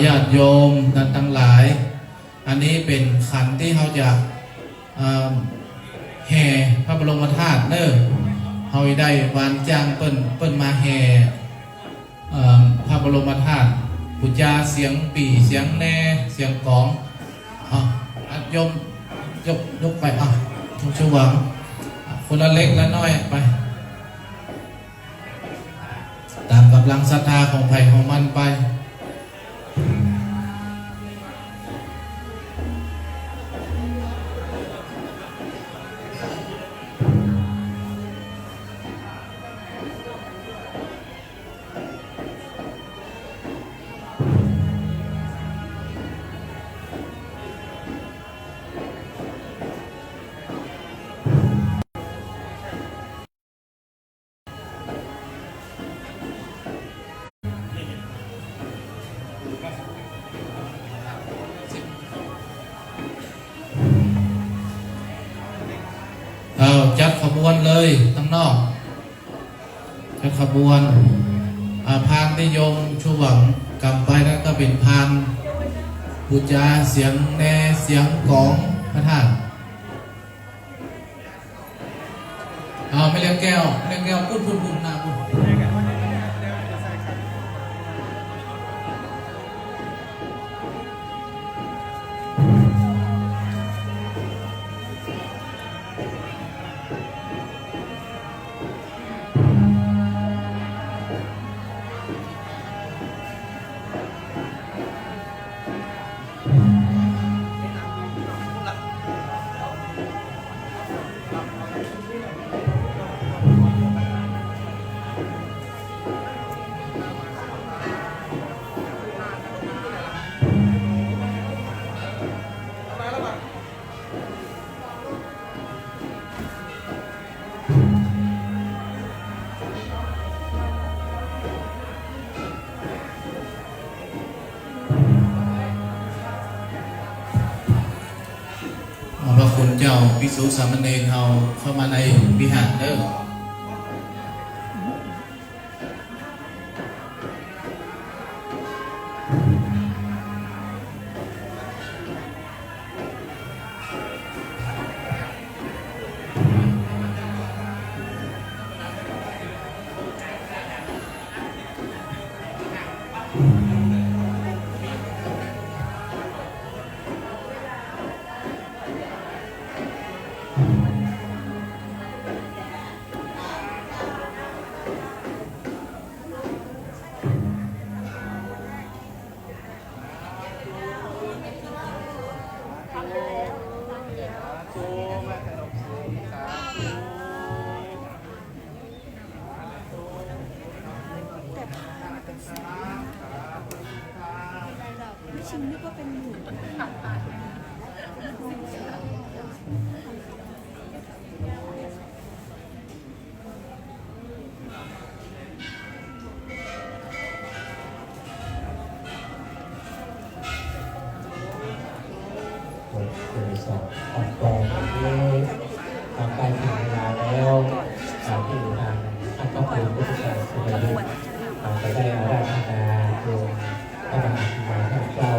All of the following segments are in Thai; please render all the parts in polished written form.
ญาติโยมนันทั้งหลายอันนี้เป็นขันที่เขาจะแห่พระบรมธาตุเนอะเขาได้วานจ้างเปิ้นมาแห่พระบรมธาตุปุจจาเสียงปี่เสียงแน่เสียงกองโยมยกไปทุกช่วงคนละเล็กละน้อยไปตามกำลังศรัทธาของไผ่ของมันไปจัดขบวนเลยทั้งนอกจัดขบวนพานนิยมชูหวังกำไปนั้นก็เป็นพานปุจจาเสียงแน่เสียงกองพระธาตุไม่เลี้ยงแก้วพูดหน้าพูดพระคุณเจ้าภิกษุสามเณรเฮาเข้ามาในวิหารเด้อชิมนึกว่าเป็นหมูออกกองที่ทำการถ่ายเวลาแล้วสาวที่อยู่ทางท่านก็คือผู้ศึกษาสุริยุทธ์ไปได้อาราธนาโยมพระมหาธิมาท่านเจ้า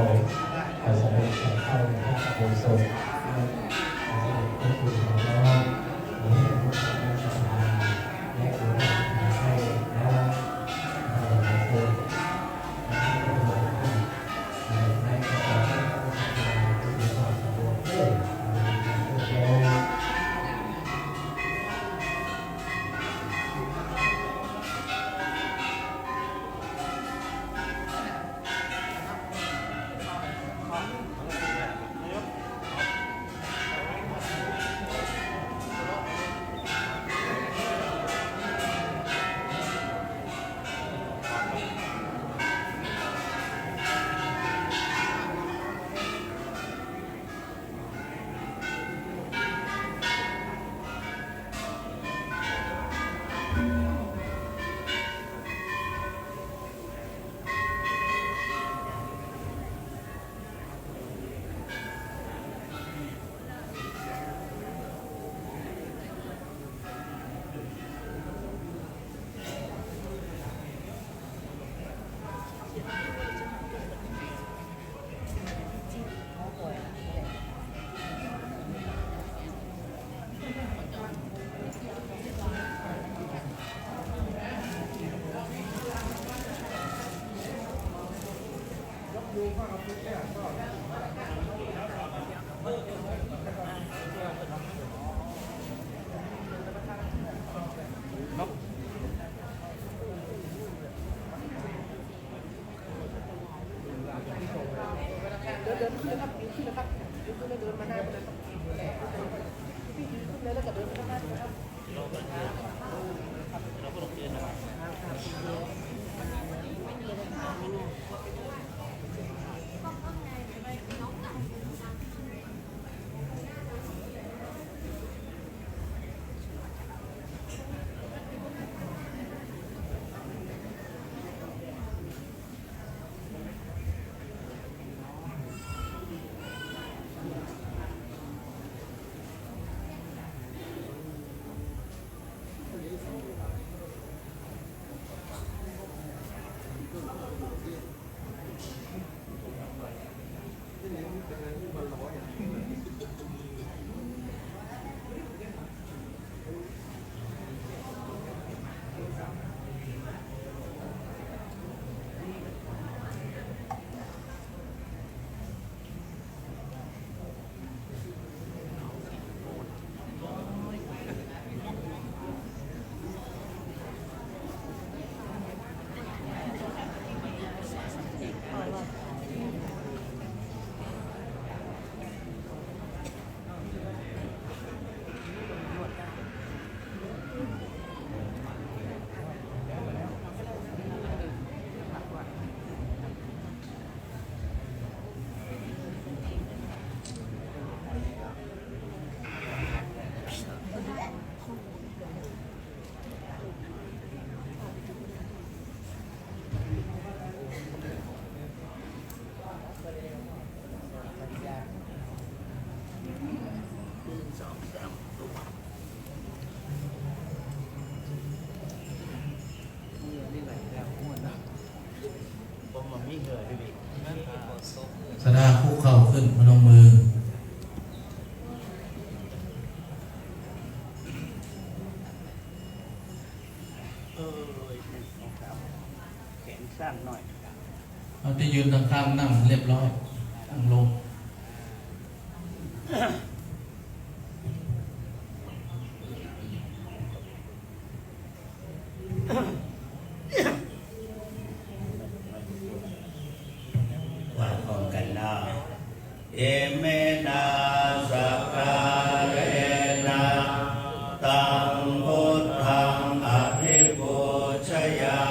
สมเด็จพระเข้าในพระโอษฐ์พระคุณของน้องและดูแลให้น้องคุณ ขึ้นพนมมือแขนสั้นหน่อย เอาที่ยืนข้างๆนั่งเรียบร้อยนั่งลง ว่าพร้อมกันนะเอเมนาสกาเรนะตังพุทธังอภิปูชยา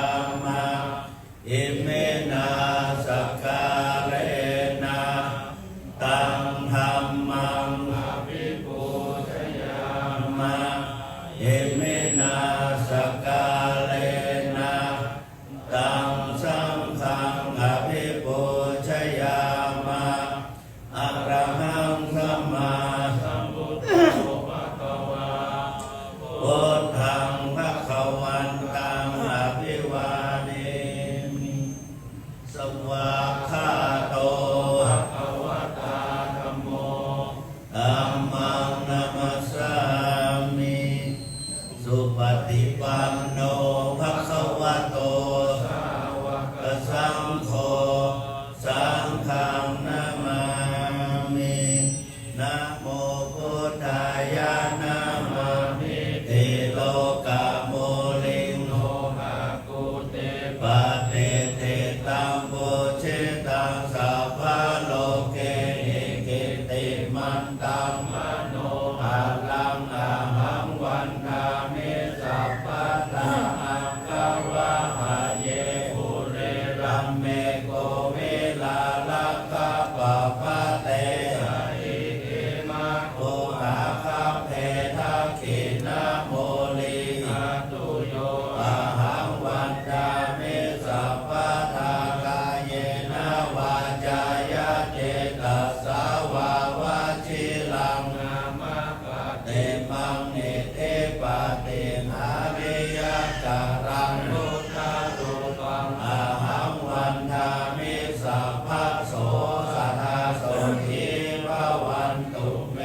มะเอเมนาสกาเรนะตังธัมมังอภิปูชยามะเอเมนาสกาเรนะตังสังฆังอภิปูชยามะอะระหังสัมมาสัมพุทโธภะคะวาพุทธังภะคะวันตังอภิวาเทมิสวากขาโตภะคะวะตาธัมโมธัมมังนัมสสามิสุปฏิปันโนภะคะวะโตสาวกสังโฆสังฆังนามามินะโมพุทธายะนามามิติโลกะโมลิงโลกะกุเตปะเตเตตังโพเชตังสัพพะโลกเกหิกิติมันตังมโนอาลังอาหังวันทามิสัพพะทาอังคาวะหะเยปุเรรัมเมโกเวลาลักขะปะปะเตสะอิติมาโกอาคาเพทะขินะโมลิอาตุโยอาหังวันทามิสัพพะทากายเยนะวาจายะเจตัสสาวาวาชิลังนามะปะเตมังเนเทปะเตหาริยะจารังพุทธารูปังอาหังวันทามิสัพพะโสสัทธาโสทิภวันตุเม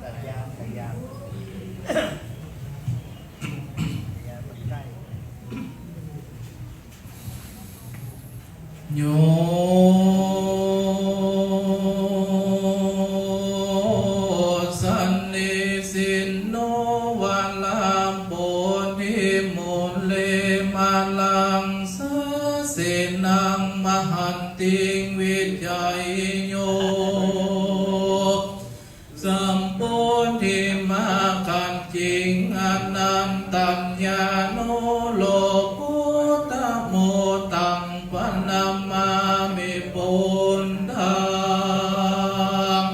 สัญญาสัญญาโยสันนิสินโนวัลลัมโปธิมุเลมาลังสะเสนังมหันติงวิจัยโยสัมโพธิมาคันจิงอนันตัญญาโนโลกุตโมตังปนัมมามิปุณธัง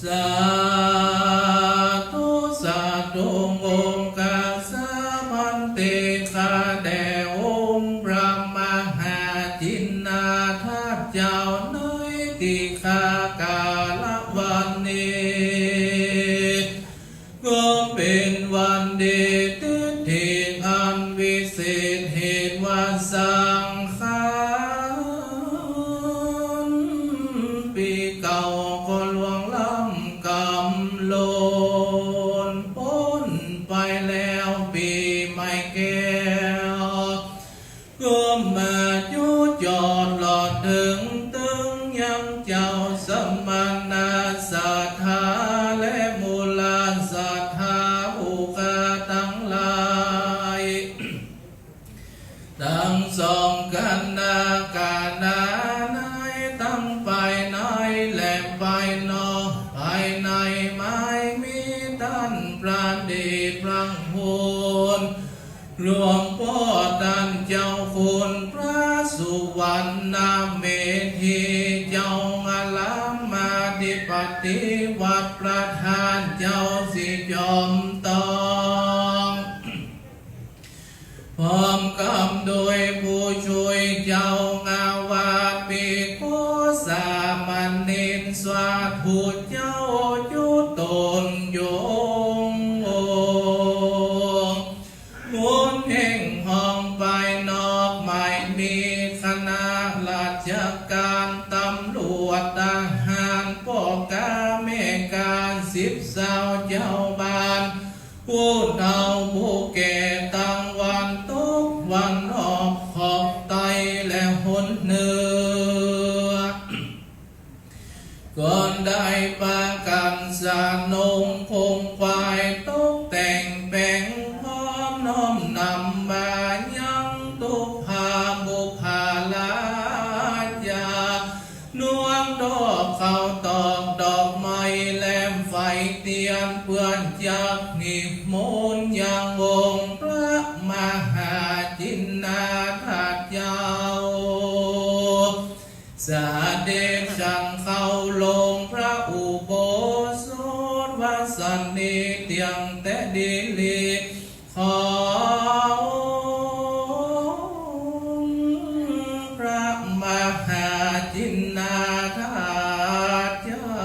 สาธุสาธุองค์กัสสะมันเตคาแด่องค์พระมหาจินนาถาตุเจ้าในติคากาลวันนี้ก็เป็นวันดีที่อันวิเศษเหตุว่าสังขารปีเก่าก็ล่วงล้ำกำลนพ้นไปแล้วปีใหม่แก้วก็มายุจอดหลอดถึงตึงยังเจ้าสมณะศรัทธาและมูลศรัทธาผู้กาทั้งหลายทั้งสองกันนาการนาในทั้งภายในและภายนอกภายในไม่มีท่านประดิษฐ์พระหุนหลวงพ่อท่านเจ้าคุณพระสุวรรณเมธีเจ้าอาลามาธิปฏิวัติประธานเจ้าสิจอมตองพร้อมกำโดยผู้ช่วยเจ้างาวาดปิโกสามัญนินสวัสดิ์ผู้เจ้ายุตนโยงคนแห่งห้องไปนอกไม่มีคณะ ำรวจทหารปอกกาเมการ10 สาวเจ้าบ้านผู้เฒ่าผู้แก่ตั้งวันตกวันออกขอบไตและหนเหนือก่อนได้ปากันสานงคงควายตกแต่งแปลงพร้อมน้อมนำมายังตุภาบุภาลายานวงดอกเข้าตอกดอกไม้แหลมไฟเตียนเพื่อนจากนิมนต์ยังวงพระมหาจินนาถาตุเจ้าสาเด็จจังเข้าลงพระอุโบสถวัดสันนิเตียงแต่ดีลีขอพระมหาจินนาถาตุเจ้า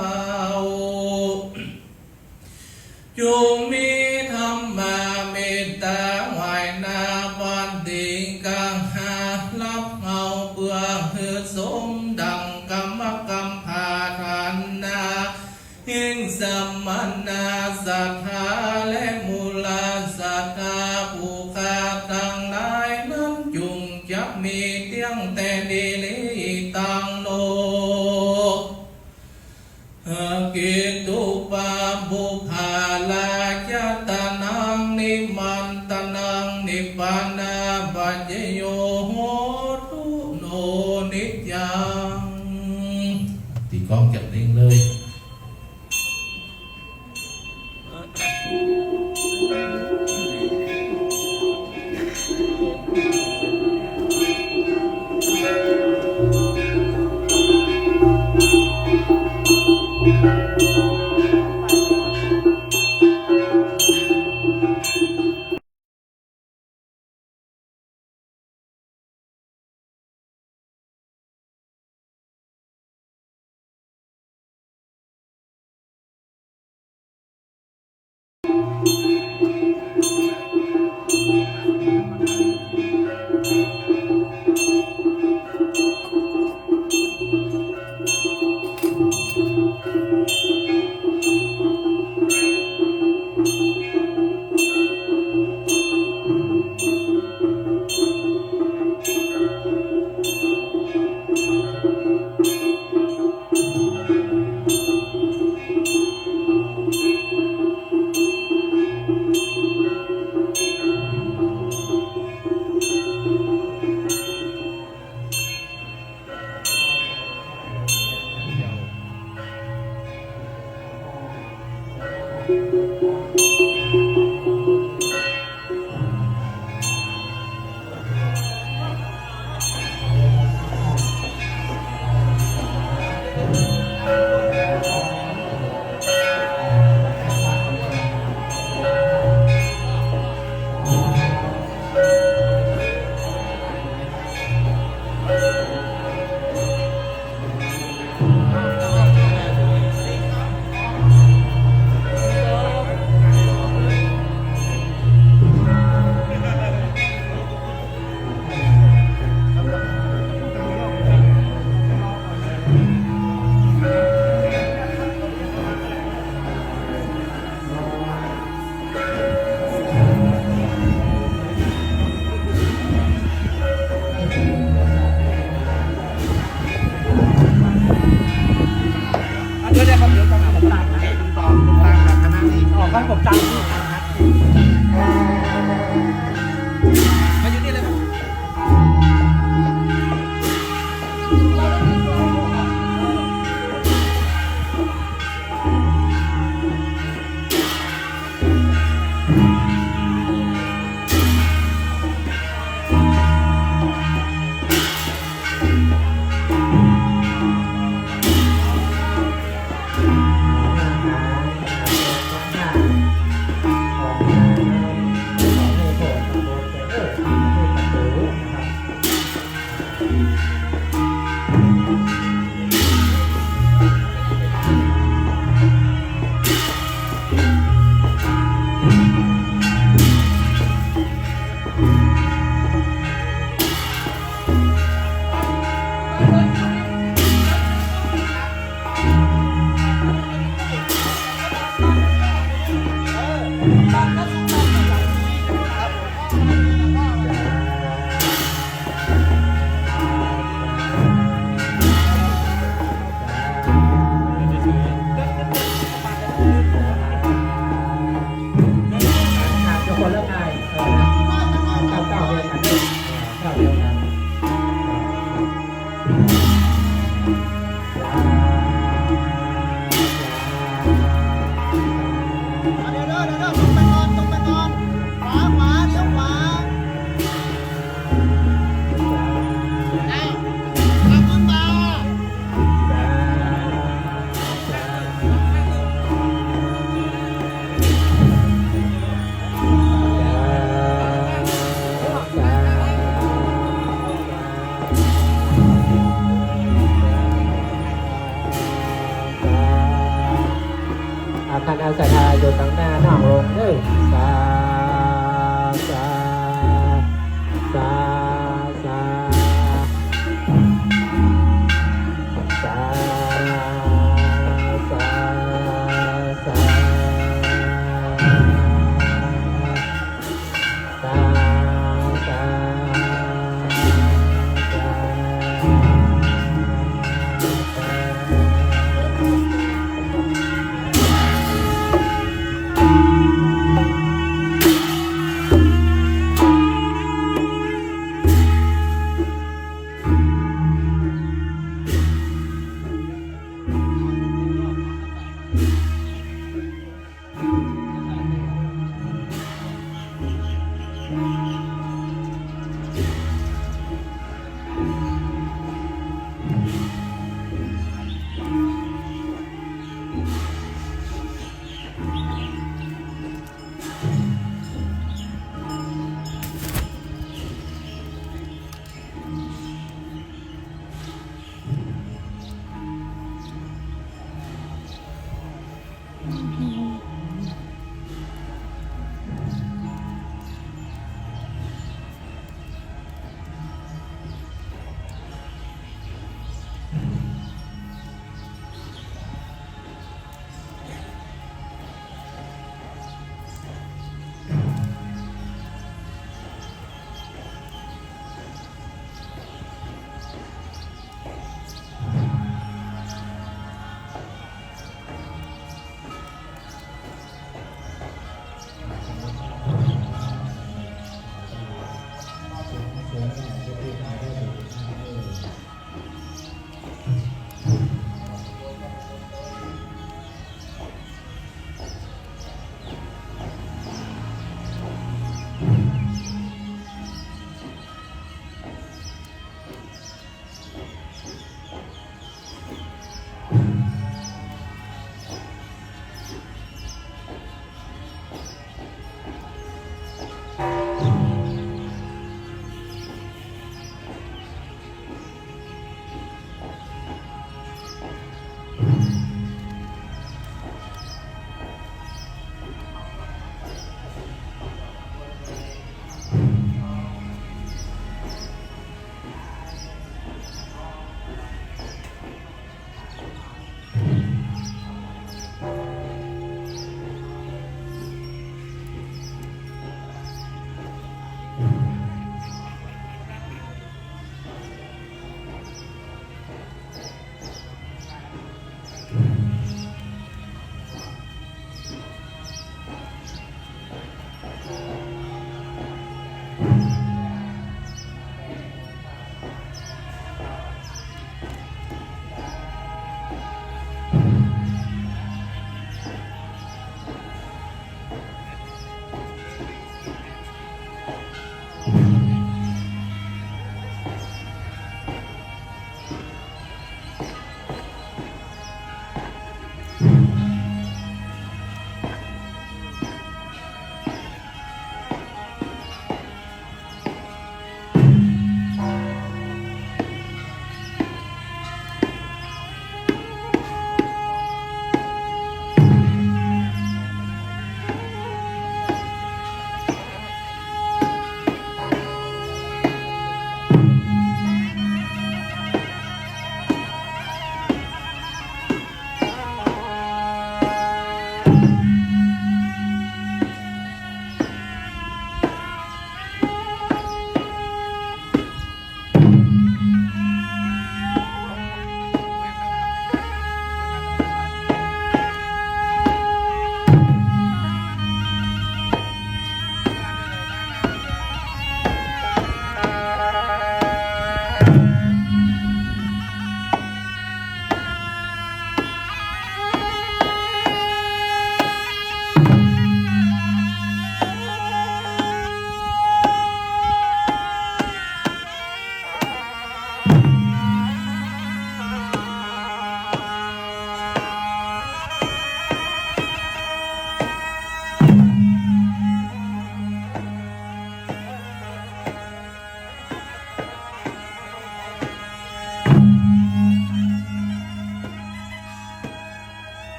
จงมีธรรมาเมตตาไหวนาบันติกังหารับเอาเพื่อหือสมดังกรรมพาทานนาหิงสัมมนาสัทธาและมูลสัทธาผู้ขาตั้งหลายนั้นจุงจะมีเตียงแต่ดีลีตังโนกิตุปาบุภาลาจตานังนิมันตนังนิพพานาปัจจโยโหตุโนนิจยังตีกล้องจับนิ่งเลย คันอาสาทาอยู่ตั้งหน้าน้องลงเด้อสาสาสาสาสาสาสา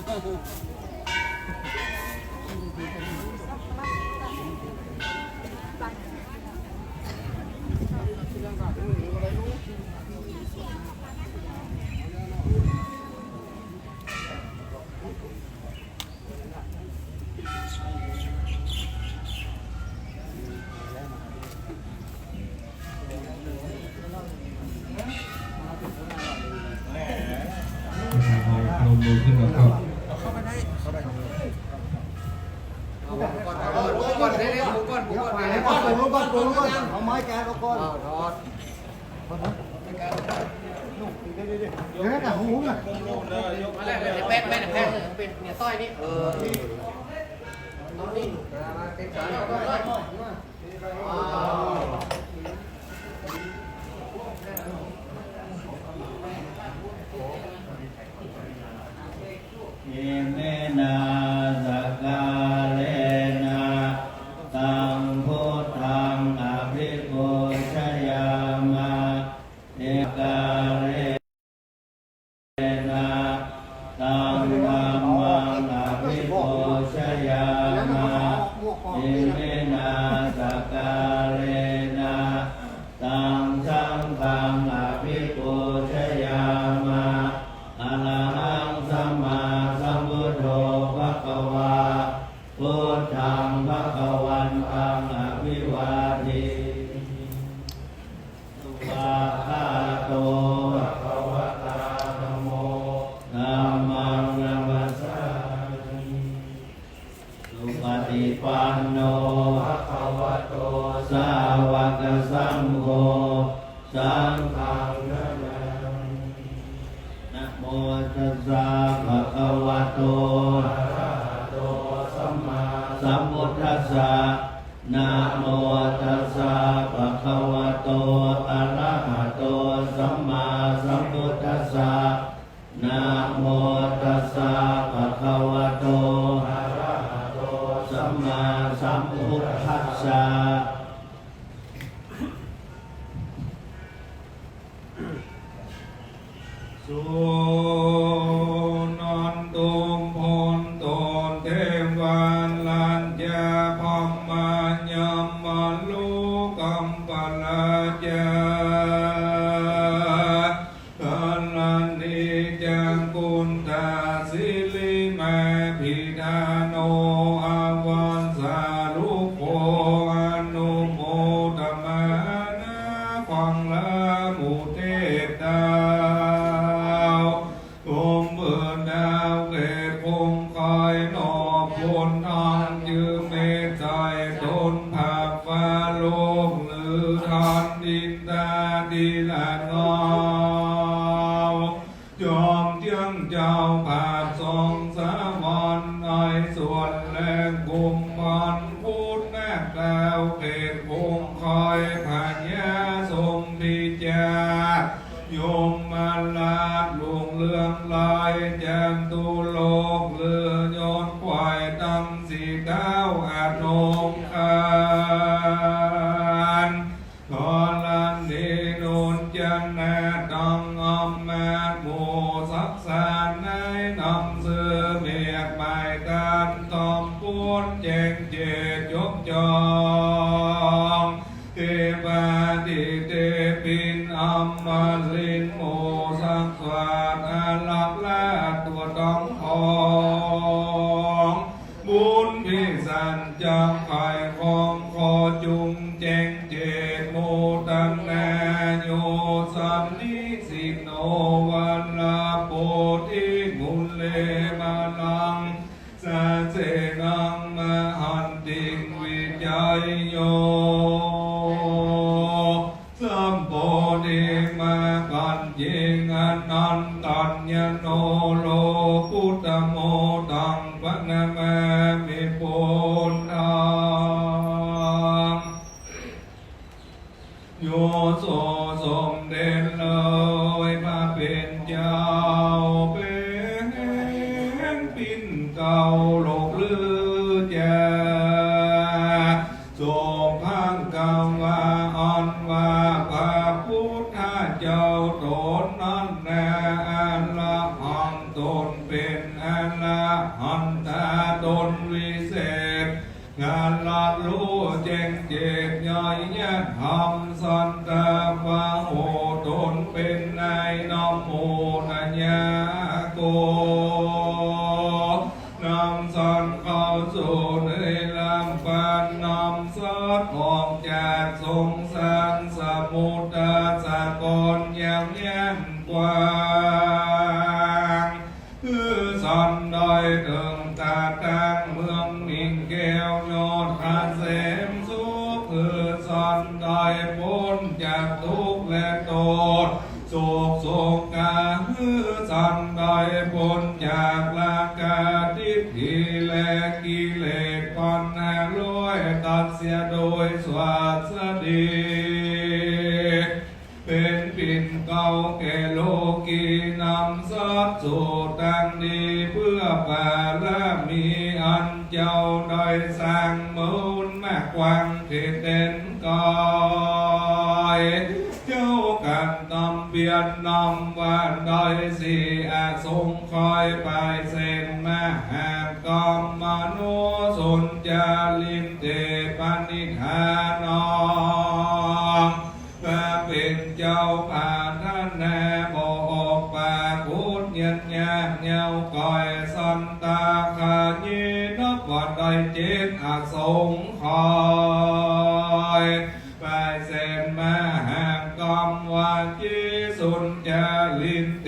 พนมมือขึ้นแล้วก็ เอาไม้แกะเอาก่อนเดี๋ยวให้แต่หูน่ะ มาแล้วแป้งเป็นเนี่ยต้อยนี่เอานี่เป็นสาร อิเมนาสกาเลนะตังพุทธังอภิปูชยามะเอกาเลนะตังธัมมังอภิปูชยามะอิเมนาสกาเลนะตังสังฆังอภิปูชยามะอะระหังสัมมาสัมพุทโธภะคะวาพุทธังภะคะวันตังอภิวาเทสุปาคาโตภะคะวะตาธัมโมธัมมังนัมมัสสามิสุปฏิปันโนภะคะวะโตสาวกสังโฆสังฆังนะนะโมตัสสะภะคะวะโตอะระหะโตสัมมาสัมพุทธัสสะนะโมตัสสะภะคะวะโตอะระหะโตสัมมาสัมพุทธัสสะนะโมตัสสะภะคะวะโตอะระหะโตสัมมาสัมพุทธัสสะสุนันตุมพลตนเทวันลัญญาพมมาญัมมาลุกัมปะลาจาคันลันนิจังกุณตาสิลิมาพิธาโนอาวันสารุโกอนุโมตมานะฟังละมุเทตาคงเบื่อดาวเกตคงคอยนอบคนทางยืมเมตใจตนภาคฟ้าโลกหรือทานดินตาดีละงาวจอมเจียงเจ้าภาคทรงสาวรในส่วนแรงกุมพันพูดแนบดาวเกตคงคอยผ่านยาทรงดีจาโยมมาลาดลวงเลื่องลายแจมตูโลกเลือโยนควายตั้งสีเก้าอาโนมคานขอลันดีนุนจันนาตังอมมาโมสักสานในนำเสือเมียดใบกันตอมปูนเจงเจดยกจองเทวาดิเตปินอัมมาลินโมสังสวาดอาลักและตัวต้องทองบุญพิสันจังไข่ของขอจุงเจงเจดโมตังนาโยสันนิสิโนวันลาโปธิมุลเลมาลังสาเสนังมหันติงวิจัยโยสัมโพธิมากันยิงอนันตัญญโนโลพุทธโมตังปะนะมะมิปุณังโยโสสมเด็จเลยพระเป็นเจ้าเป็นปิ่นเก่าโลกลือแจทรงพังกังวาอันว่าพระพุทธเจ้าตนนั้นแน่อันละหังตนเป็นอันละ ยะธรรมสันตาวะโหตนเป็นนายน้อมโมนัญญาโกนำสันเข้าสู่ในลำปานนำสัตว์ออกจากสงสารสมุทรสากลอย่างแย้มกว้างคือสันได้ถึงตาตั้งเมืองมิ่งแก้วยอดอาเสมสุขคือสันได้พ้นจากทุกข์และโทษโศกโศกาคือสันได้พ้นจากราคะทิฏฐิและกิเลสปัญหาล้วยตัดเสียโดยสวัสดีเป็นปิ่นเก่าแก่โลกีนำสัตว์สู่ตั้งดีเพื่อปาละมีอันเจ้าได้สร้างมูลแม่กวางเทเด่นกายเจ้ากันนำเบียดนำว่าได้สิอาทรงคอยไปเส้นมาหากรรมมโนสนจาลินเตปานิธานอมมาเป็นเจ้าป่าท่านแน่บอกป่าพุทธยันยากเงาก่อยสันตาขายีนับวัดใดเจตอาสงคอยไปเส้นมาหากกรรมว่าจีสุนจาลินเต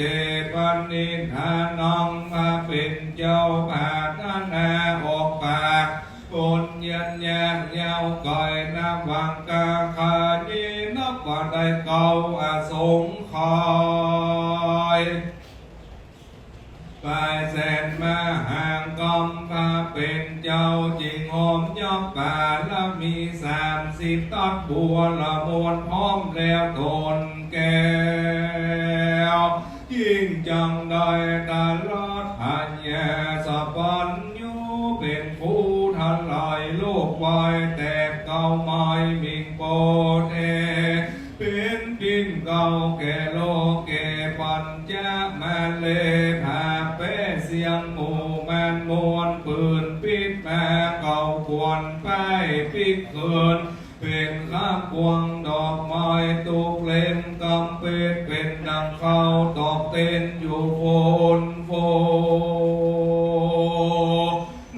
ปานิธานองมาเป็นเจ้าป่าท่านแน่ออกปากปุญญัญญาเงาก่อยน้ำวังกาขายีนับว่าได้เก่าอาสงคอยไปแสนมาห่างกอมพาเป็นเจ้าจริงหอมยอกป่าละมี30ตัดบัวละมวนพร้อมแล้วทนแก้วยิ่งจังได้ตลอดหันแย่สะปันยูเป็นผู้ทันลายโลกวายแตกเก่าไม้มิงโปเทเป็นดินเก่าแก่โลกแก่ปัญจมาเลผาเป้เสียงหมู่มันมวนปืนปิดแม่เก่าควรไปปิดเกินเป็นข้ามพวงดอกไม้ตุกเล่มกำเป็ดเป็นดังเขาตอกเต้นอยู่โคนโฟ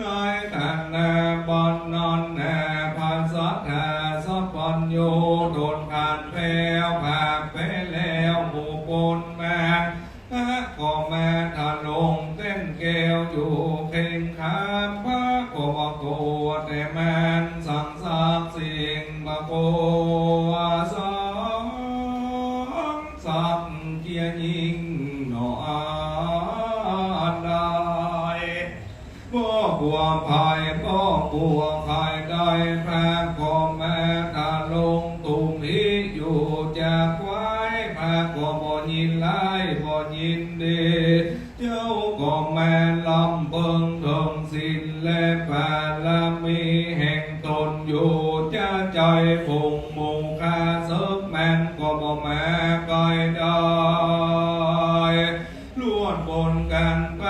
นายท่านแน่บอนนอนแน่พันสัทธาสัพพัญโยโดนผ่านแพ้วผ่าไปแล้วหมู่ปนแม่ก็แม่ทะลงเต้นแก้วอยู่เข่งขาพระก็บอกตัวแต่แม่นสั่งสากสิ่งบะโกสองสักเกียยิงหนออันใดบ่กลัวภัยบ่กลัวใครได้แพ้ก็แม่ทะลงตุ่มหิอยู่จากไว้แพ้ก็บ่ยินไล่บ่ยินดีเจ้าก็แม่ลำเบิงถึงสิ้นและบารมีแห่งตนอยู่จะใจคงมุงคาเสิกแม่นก็บ่แม่ก้อยได้ล้วนบนกันไป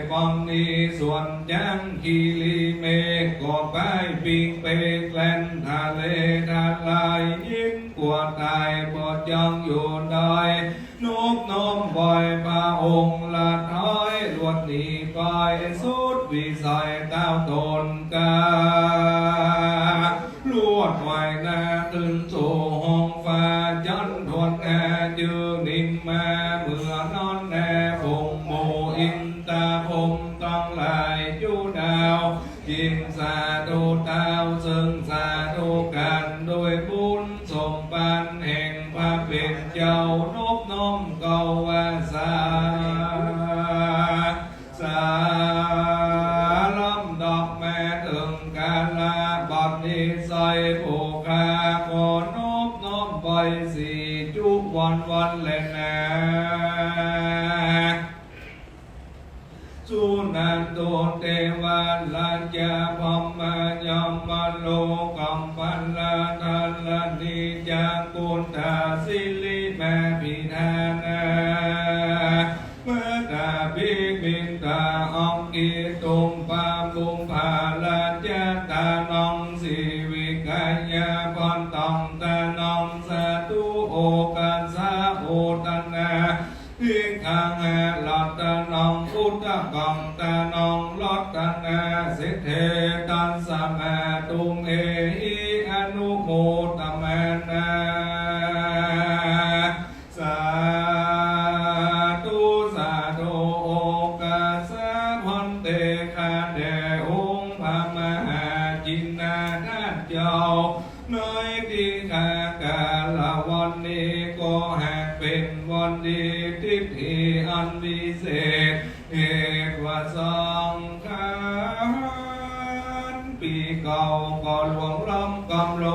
ฟังนี้ส่วนยังคีรีเมฆก็ไปปิงเปกแล่นทะเลทะลายยิ่งกว่าตายบ่ยังอยู่ได้นบน้อมบ่อยพระองค์ละท้อยลวดหนีไปสุดวิสัยเต้าตนกาลวดไว้หน้าตึงสู่ห้องฟ้าจันทวนแอยืนนิ่งมาเมื่อนอนแน่พงโมอินตาพงต้องลายจูดาวยิงสาธุเต้าซึ่งสาธุกันโดยบุญสมปันแห่งพระเป็นเจ้านบน้อมเกาวาสาล้ำดอกแม่ถึงกาลาบัดนิสัยผู้คาขอนบน้อมไปสี่จุวันและแน่สุนันโตเทวันลัญจาพมายมโลกัมปันลาทันลนิจังกุณตาสิลิแม่พิธานาเมื่อตาพิมินตาองกิตุมปาบุมภาลาจตานองสิวิกายาพันตอง ตมนาสาธุสาธุโอกาสะพันเตคาเดองค์พระมหาจินนาท่านเจ้าน้อยที่ข้ากาลวันนี้ก็หากเป็นวันดีทิพย์อันวิเศษเหตุว่าสังขารปีเก่าก็หลวงล้ำกำล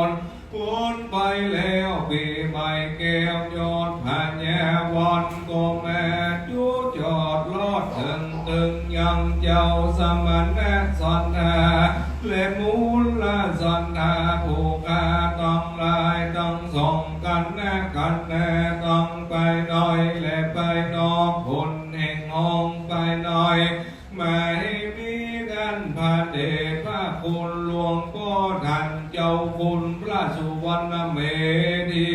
นพ้นไปแล้วปีใหม่แก้วยอดผ่านแย่วันก็แม่จูจอดลอดตึงยังเจ้าสมันแน่สอนทาและมูลละสอนทาผู้กาต้องลายต้องส่งกันแน่กันแน่ต้องไปหน่อยและไปนอกคนแห่งห้องไปหน่อยไม่มีดันพระเดชพระคุณหลวงพ่อท่านเจ้าคุณพระสุวรรณเมธี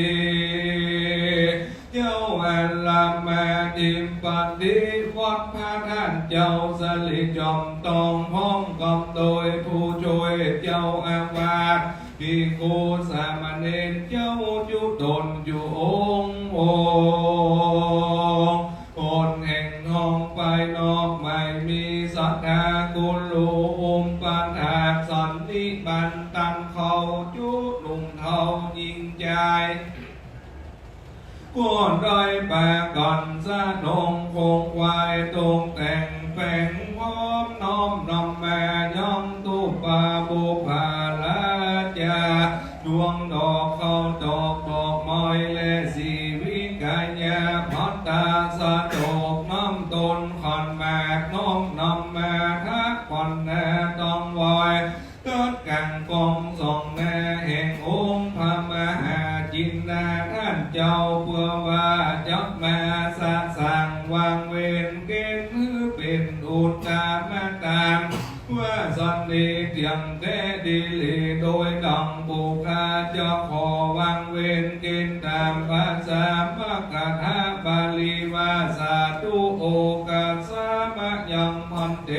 เจ้าอัลลามาดิมปฏิวัดพระท่านเจ้าสลิจอมตองพ้องกำโดยผู้ช่วยเจ้าอาวาสภิกขุสามเณรเจ้าจุดนอยู่องค์คนแห่งห้องไปนอกไม่มีศรัทธาคุณลูมปัญหาสันนิบันตันเขาจุลุงเท่ายิงใจก้อนได้แปะก่อนสะดงคงไว้ตรงแต่งแฝงพร้อมน้อมนำแม่ย่องตุปาบุภาลาจาดวงดอกเข้าดอกบอกมอยและสีวิกายาพัตตาสะดกน้ำตนขอนแมกน้อมนำแม่ทักก่อนแน่ต้องวอยตัดกันกองส่องแน่แห่งองค์พระมหาจินนาท่านเจ้าเพื่อว่าจักมาสะสั่งวางเวรเกณฑ์มือเป็นอุตตามตามว่าสันนิเตียงแท้ดีลีโดยดังบุคาจะขอวางเวรเกณฑ์ตามภาษามกถาบาลีว่าสาธุโอกาสามะยังพันเต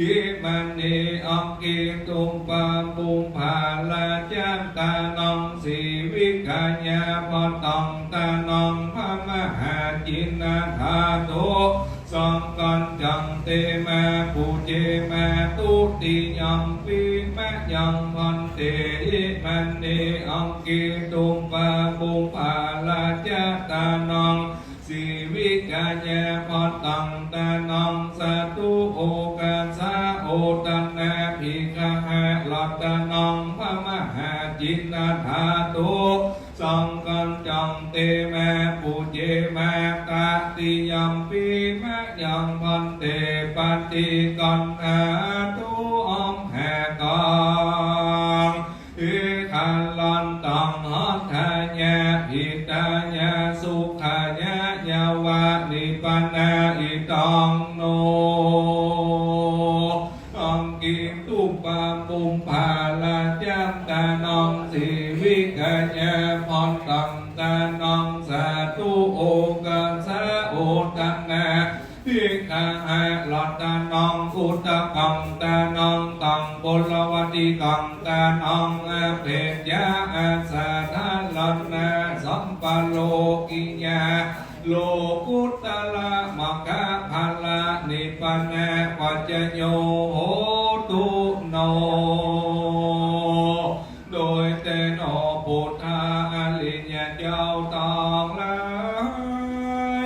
อิมันนีอังกิตุงปาปุงภาลาจันตานังสีวิกายาพตังตานังพระมหาจินนาธาโตสังกันจังเตมาปูเจมาตุติยังปิมะยังพันเตอิมันนีอังกิตุงปาปุงภาลาจันตานังสีวิกายาพตังตานังสาธุโอกาสาโอตันนาภิกขะลัตตานังพระมหาจินนาธาโตสังกันจังเตแมปุเจแมตาติยัมปิมะยังพันเตปฏิกันอาตุอัมแหกังเอขันลันตังหัตถญาอิตายาสุขายายาวานิปันนาอิตังโนอังกิตุปาปุมภาลาจันตานังสีวิกายาพรตังตานังสาธุโอกาสะโอตันนาภิกขะลัตตานังอุตตะกังตานังตังปุลวติกังตานังเพทยาสาธาลันนาสัมปโลกิยาโลกุตตะละมะกะภาลานิพพานะปัจจโยโหตุโนโดยแต่นอพุทธาอริยเจ้าต่างหลา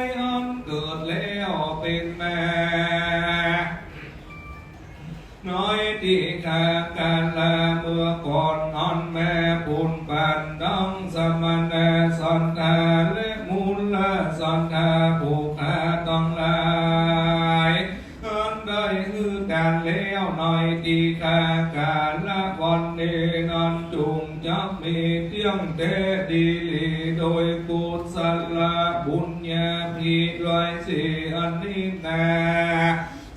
ยอันเกิดแล้วเป็นแม่น้อยที่ขาการลาเมื่อก่อนนอนแม่บุญปันดังสมณะสันทาและมูลละสันทาบุคาต้องหลายอันได้คือการแล้วน้อยที่ขาการละวันเดนันจุงจักมีเที่ยงเตดีลีโดยกุศลบุญญาภิลอยสีอันนี้นา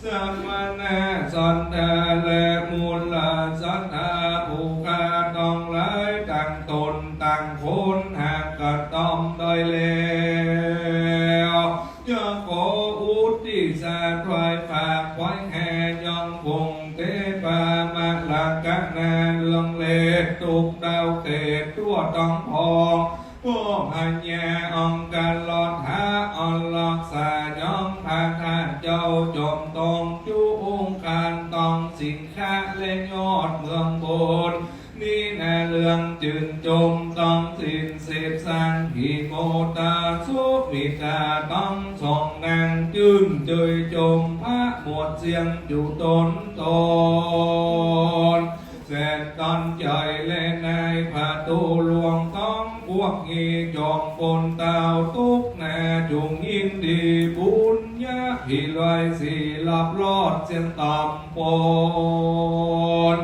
สัมมานาสันทาและมูลสันทาผู้ขาต้องหลายต่างตนต่างคนหากกระต้อมได้แล้วจะขออุทิศถวายฝากไว้แห่ยังคงเทปามาลักกะนาเรื่องเลว ตตุกดาวเกตตัวต้องพองพวกอัญญาองการลอดหาอันลักษาย่องพาทานเจ้าจมตรงจูองการต้องสินค้าและยอดเมืองบนนี่แน่เรื่องจืนจมต้องสินเสพสารผีโมตาสุมิตาต้องส่องนางจืนเจยจมพระหมวดเสียงอยู่ตนแสนตอนใจและในผาตูหลวงต้องพวกงีจอมปนเตาตุกแน่จุงยินดีบุญญาพิลอยสีลับรอดเสียงต่ำปน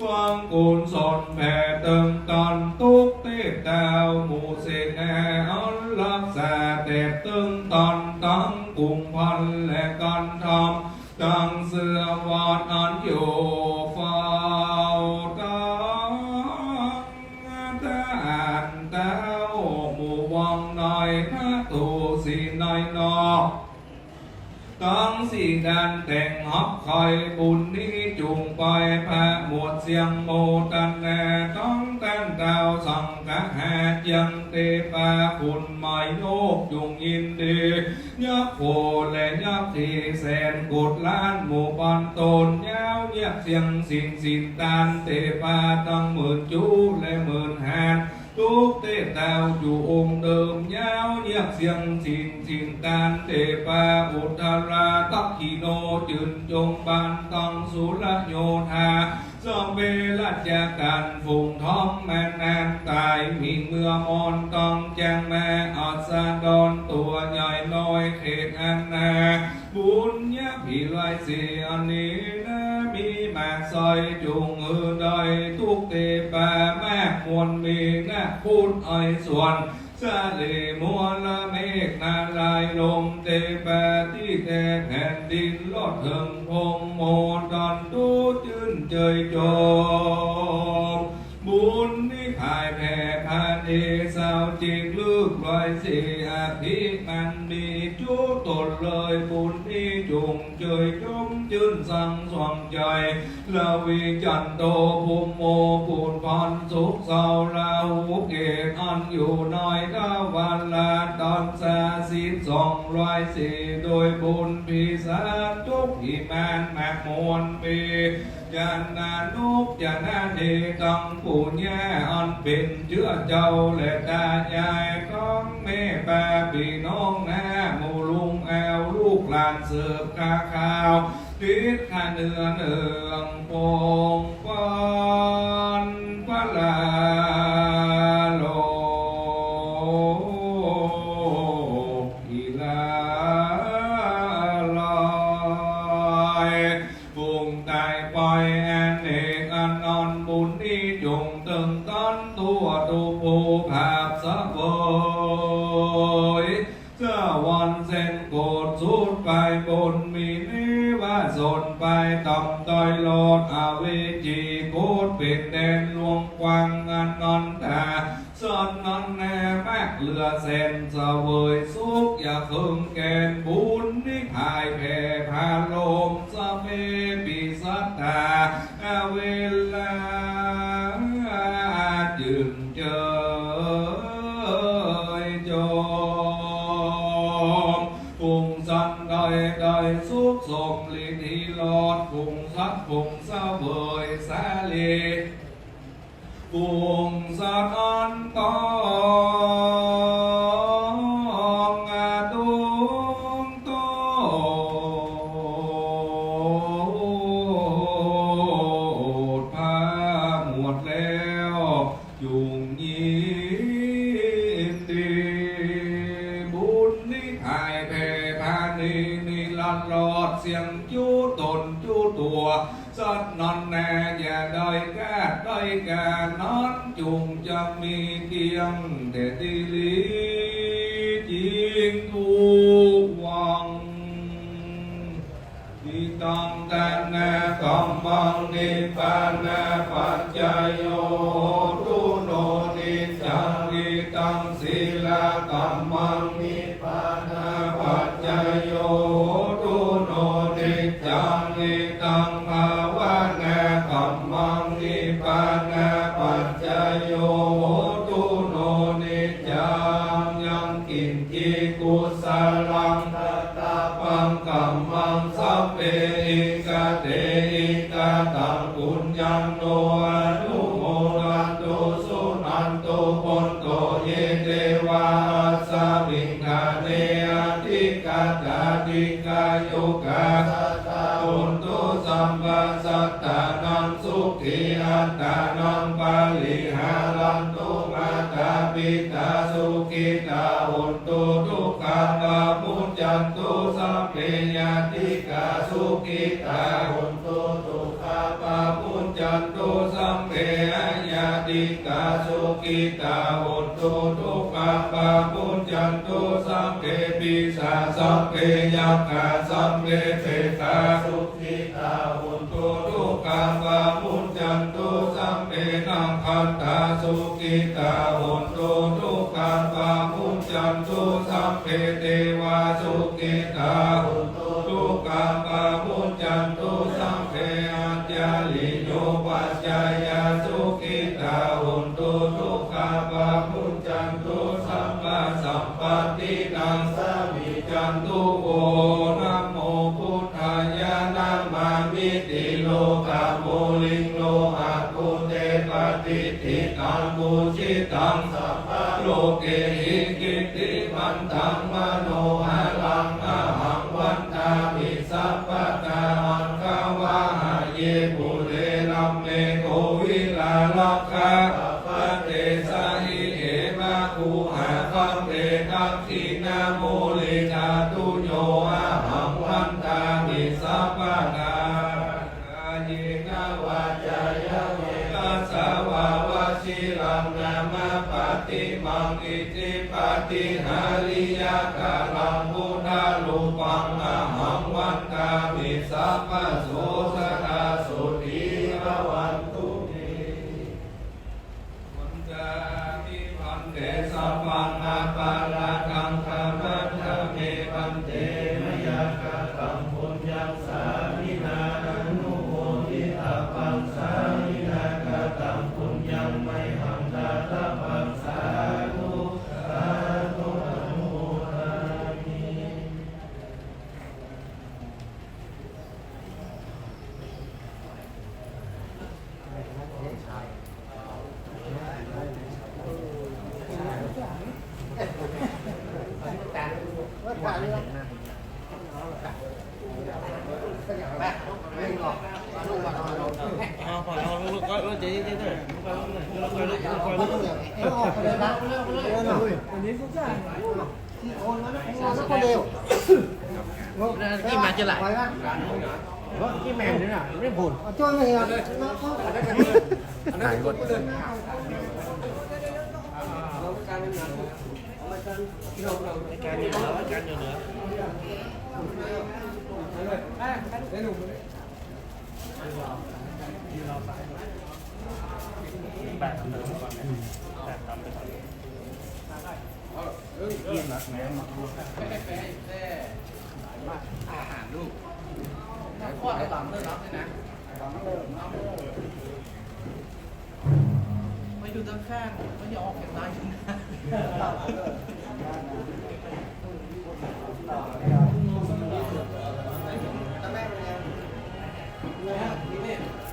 ฟังกุลสนแผ่เติมตอนตุกเตะดาวหมู่เสนแน่อันรักษาเต็บตึงตอนตั้งกุมพันและกันทำตั้งเสือวาดอันอยู่เฝ้าตั้งแต่อ่านเต้าหมู่วังในพระตูสีในนอกตั้งสีดันแต่งฮับคอยบุญนี้จุงไปพระหมวดเสียงโมตันแน่ต้องแต่นดาวสังกะแหดยังเตปาคุณหมายโลกจุงยินดียักโผและยักทีแสนกดล้านหมู่ปันตนยาวเยียกเสียงสินตานเตปาตั้งหมื่นจูและหมื่นแหนทุกเตดาวอยู่องค์เดิมยาวเยียกเสียงสินตานเตปาอุทาราตักขีโนจืนจงบานตังสุรโยธาสมเบลัจการฝุ่งท้องแม่แนนตายมีเมื่อมอนต้องแจงแม่อัศดรตัวใหญ่น้อยเขตอันนาบุญญาพิลายเสียนี้นะมีแม่ซอยจุงใดทุกเตปาแม่มวลมีนะพูดไอส่วนสะเลมัวละเมฆนาลายลมเตปาที่แก่แผ่นดินลอดถึงพงโมดอนตูจืนเจยจมบุญนี่ขายแผ่พาเดสาวจิกลึกลอยเสียอาภิมันมีจูตนเลยบุญนี่จุงเจยจมจืนสังสวงใจลาวิจันโตภูมิโมปุนพันสุขเศร้าลาหูเกตอันอยู่น้อยดาวันลาตอนสาสิบ204โดยบุญพิสาทุกที่แมนแมกมวลปีจันนานุกจันนาเดกังปูญญาอันเป็นเชื้อเจ้าและตายายของแม่ป้าพี่น้องนาหมู่ลุงแอวลูกหลานเสิร์ฟข้าข้าวทิศข้าเนื้องโป่งก้อนพระลาโลอีลาลอยบุงตายปล่อยแอนเอกอันนอนบุญนี้จงตึงต้นตัวตูปูภาพสะบอยเจ้าวันเส้นโกดสุดไปบนมีนิว่าสนไปต่ำต้อยโลดอาเวจีโกดเป็นแดนลวงกวางอันนอนตาสอนนอนแน่แมกเลือเส้นเสวยสุขอย่าคืนแกนบุญนิพายแผ่พาลมสะเมปิสัตตาเวลาจึงเจยจมปุงสันได้สุขสมลิทีลอดปุงสัตปุงเศร้าเบยสาลีปุงสัตอันตองตุงโตพาหมวดแล้วจุงยินดีบุญนิพายแผ่พานีนิลันรอดเสียงจูตนจูตัวสัตนอนแน่อย่าได้แก่ได้แก่นอนจุงจะมีเกียงแต่ดีลีจิงทุกวังทิตังแต่แน่กัมมังนิพพานะปัจจโยตุโนนิจังนิตังศีลกัมมังนิพพานะปัจจโยตุโนนิจังนิตังภาวะนะกัมมังนิพพานะปั ลันตุมาตาปิตาสุขิตาหุนตุทุกขังกามุจจันตุสัพเพญาติกาสุขิตาหุนตุทุกขปามุจจันตุสัพเพญาติกาสุขิตาหุนตุทุกขปามุจจันตุสัพเพปิสาสัพเพยักขาสัพเพเปตาสุขิตาหุนตุทุกขปามุจจันตุสัพเพนังคันตาสุขิตาหุนตุทุกขปามุจจันตุสัพเพเทวาสุขิตาหุนตุทุกขปามุจจันตุสัพเพอัจจาลิโยปัจจายาสุขิตาหุนตุทุกขปามุจจันตุสัพพะสัมปตินังสมิจันตุโอนะโมพุทธายะนะมามิติโลกาโมลิงโลหะตุเตปฏิทิตังบูชิตังสัพพะโลกเกหิกิติมันตังมโนหะลังอะหังวันทามิสัพพะตาอังคาวะหะเยปุเรลัมเมโกวิลาลักขะปะเตสะหิเหมะคูหะคัมเรกังขีนาโมลิกาตุโยอะหังวันทามิสัพพะตาเยนะวาจายะเวกัสสาวาวชิรังนามะปฏิมังอิติปฏิหาริยกะลังพุทธาลุปังอะหังวันทามิสัพพะโสสทาสุธีภวันตุเตมันจามิพันเตสัพพังอาปารากังคามัทธเมพันเตมยากะตังปุญญังสามินาอนุโมทิตาปังสามินากะตังปุญญังไมหังตาตะปังสาธุสาธุอนุโมทามิ ที่มาจะไหลที่แมงนี่น่ะไม่ผล cho này làถ่ายหมด การอยู่เหนือการอยู่เหนือ อาหารลูกข้อให้ตามด้วยรับด้วยนะไปดูด้านข้างมันจะออกเก็บได้ยังไง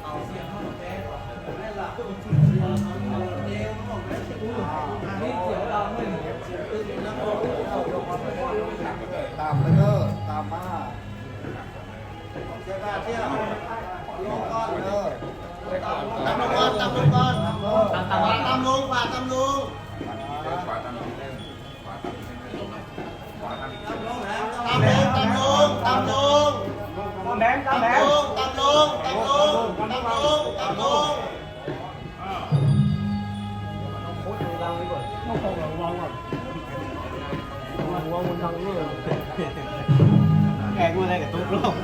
เอาเสียงเข้ามาแปลได้ละเดี๋ยวบอกแล้วจะพูดนี่เสียงเราไม่ตามไปเด้อตามมาเจ้าบ้าเที่ยวลงก้อนเลยตามลงก้อนตามลงก้อนตามลงป่าตามลงตามลงตามลงตามลงตามลงตามลงตามลงตามลงตามลงตามลงแกกูอะไรกับตุ๊กโลก